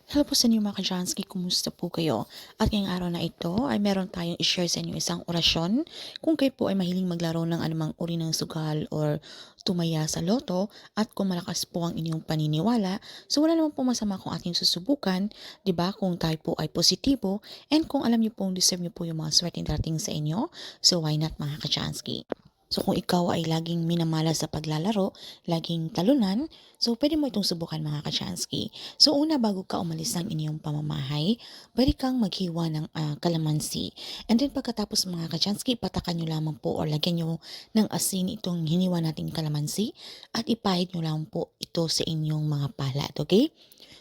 Hello po sa inyo mga ka-Jansky, kumusta po kayo? At ngayong araw na ito ay meron tayong i-share sa inyo isang orasyon. Kung kayo po ay mahiling maglaro ng anumang uri ng sugal or tumaya sa loto at kung malakas po ang inyong paniniwala, so wala naman po masama kung ating susubukan, di ba? Kung tayo po ay positibo and kung alam niyo pong deserve niyo po yung mga swerte darating sa inyo, so why not mga ka-Jansky? So kung ikaw ay laging minamala sa paglalaro, laging talunan, so pwede mo itong subukan mga ka-Chansky. So una bago ka umalis ng inyong pamamahay, pwede kang maghiwa ng kalamansi. And then pagkatapos mga ka-Chansky, patakan nyo lamang po or lagyan nyo ng asin itong hiniwa nating kalamansi at ipahid nyo lang po ito sa inyong mga palad, okay?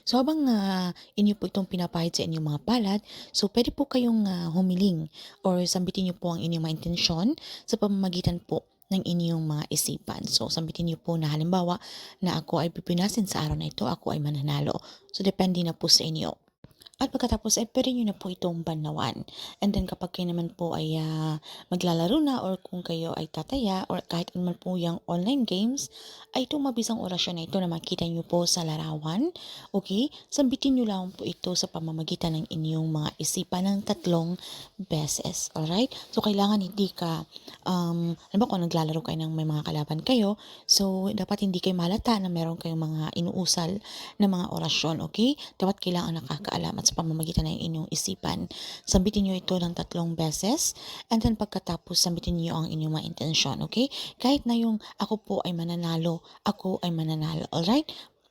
So habang inyo po itong pinapahid sa inyong mga palad, so pwede po kayong humiling or sambitin niyo po ang inyong mga intensyon sa pamamagitan po ng inyong mga isipan. So sambitin niyo po na halimbawa na ako ay pipinasin sa araw na ito, ako ay mananalo. So depende na po sa inyo. At pagkatapos ay pwede nyo na po itong banlawan. And then kapag kayo naman po ay maglalaro na or kung kayo ay tataya or kahit naman po yung online games, ay itong mabisang orasyon na ito na makita nyo po sa larawan. Okay? Sambitin nyo lang po ito sa pamamagitan ng inyong mga isipan ng 3 beses. Alright? So kailangan hindi ka, alam ba kung naglalaro kayo ng may mga kalaban kayo, so dapat hindi kayo malata na meron kayong mga inuusal na mga orasyon. Okay? Dapat kailangan nakakaalam at sa pamamagitan ng inyong isipan. Sambitin nyo ito ng 3 beses and then pagkatapos sambitin nyo ang inyong mga intensyon, okay? Kahit na yung ako po ay mananalo, alright?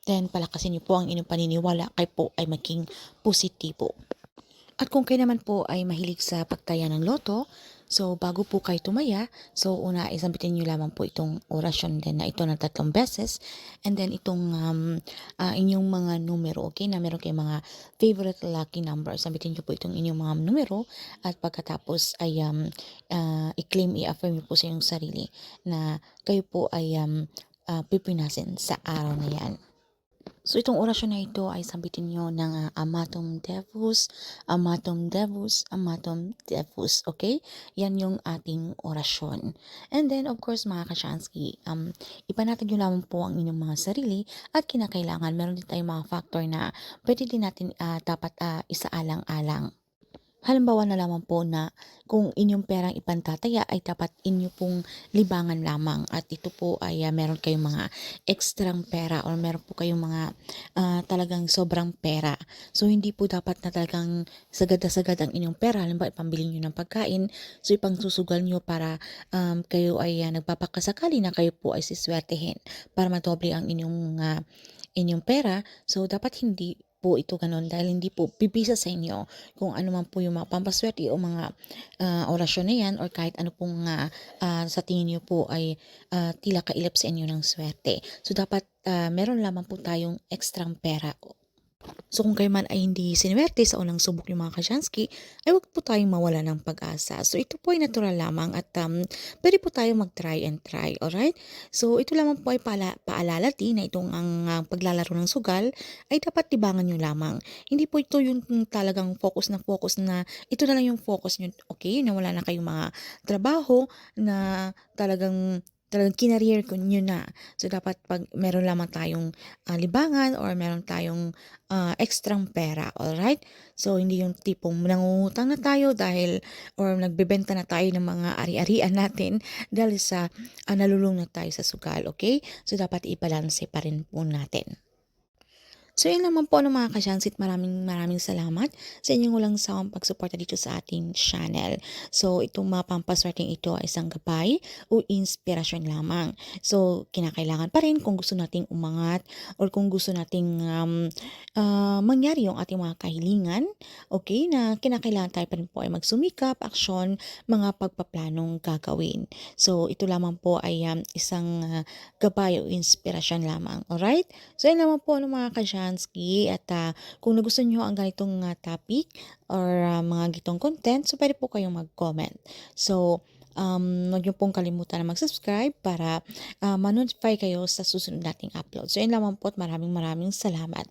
Then palakasin nyo po ang inyong paniniwala, kayo po ay maging positibo. At kung kayo naman po ay mahilig sa pagtaya ng loto, so bago po kayo tumaya, so una isambitin nyo lamang po itong orasyon din na ito ng 3 beses and then itong inyong mga numero, okay, na meron kayong mga favorite lucky number. Sambitin nyo po itong inyong mga numero at pagkatapos ay i-claim, i-affirm nyo po sa inyong sarili na kayo po ay pipinasin sa araw na yan. So itong orasyon na ito ay sambitin nyo ng Amatum Devus, Amatum Devus, Amatum Devus. Okay? Yan yung ating orasyon. And then of course mga ka-Chansky, ipanatag nyo lamang po ang inyong mga sarili at kinakailangan meron din tayong mga factor na pwede din natin dapat isaalang-alang. Halimbawa na lamang po na kung inyong perang ipantataya ay dapat inyo pong libangan lamang at ito po ay meron kayong mga ekstrang pera or meron po kayong mga talagang sobrang pera. So hindi po dapat na talagang sagad na sagad ang inyong pera. Halimbawa ipambili nyo ng pagkain, so ipang susugal nyo para kayo ay nagpapakasakali na kayo po ay siswertehin para madoble ang inyong pera. So dapat hindi po ito ganun dahil hindi po bibisa sa inyo kung ano man po yung mga pampaswerte o mga orasyon na yan or kahit ano pong sa tingin niyo po ay tila kailap sa inyo ng swerte. So dapat meron lamang po tayong ekstrang pera. So kung kayo man ay hindi sinuwerte sa unang subok yung mga Kashansky, ay huwag po tayong mawala ng pag-asa. So ito po ay natural lamang at pwede po tayong mag-try and try, alright? So ito lamang po ay paalala din na itong ang paglalaro ng sugal ay dapat tibangan nyo lamang. Hindi po ito yung talagang focus na ito na lang yung focus nyo, okay? Na wala na kayong mga trabaho na talagang kinareer ko nyo na. So, dapat pag meron lamang tayong libangan or meron tayong ekstrang pera, alright? So, hindi yung tipong nangungutang na tayo dahil or nagbebenta na tayo ng mga ari-arian natin dahil sa nalulung na tayo sa sugal, okay? So, dapat i-balance pa rin po natin. So yun naman po mga kasyansit, maraming salamat sa inyong walang sawang pagsuporta dito sa ating channel. So itong mga pampaswerteng ito ay isang gabay o inspirasyon lamang. So kinakailangan pa rin kung gusto nating umangat or kung gusto nating mangyari yung ating mga kahilingan, okay, na kinakailangan tayo pa rin po ay magsumikap, aksyon, mga pagpaplanong gagawin. So ito lamang po ay isang gabay o inspirasyon lamang, alright? So yun naman po mga Kashansky at kung nagustuhan nyo ang ganitong topic or mga gitong content, so pwede po kayong mag-comment. So, huwag nyo pong kalimutan na mag-subscribe para ma-notify kayo sa susunod nating upload. So, yun lamang po at maraming salamat.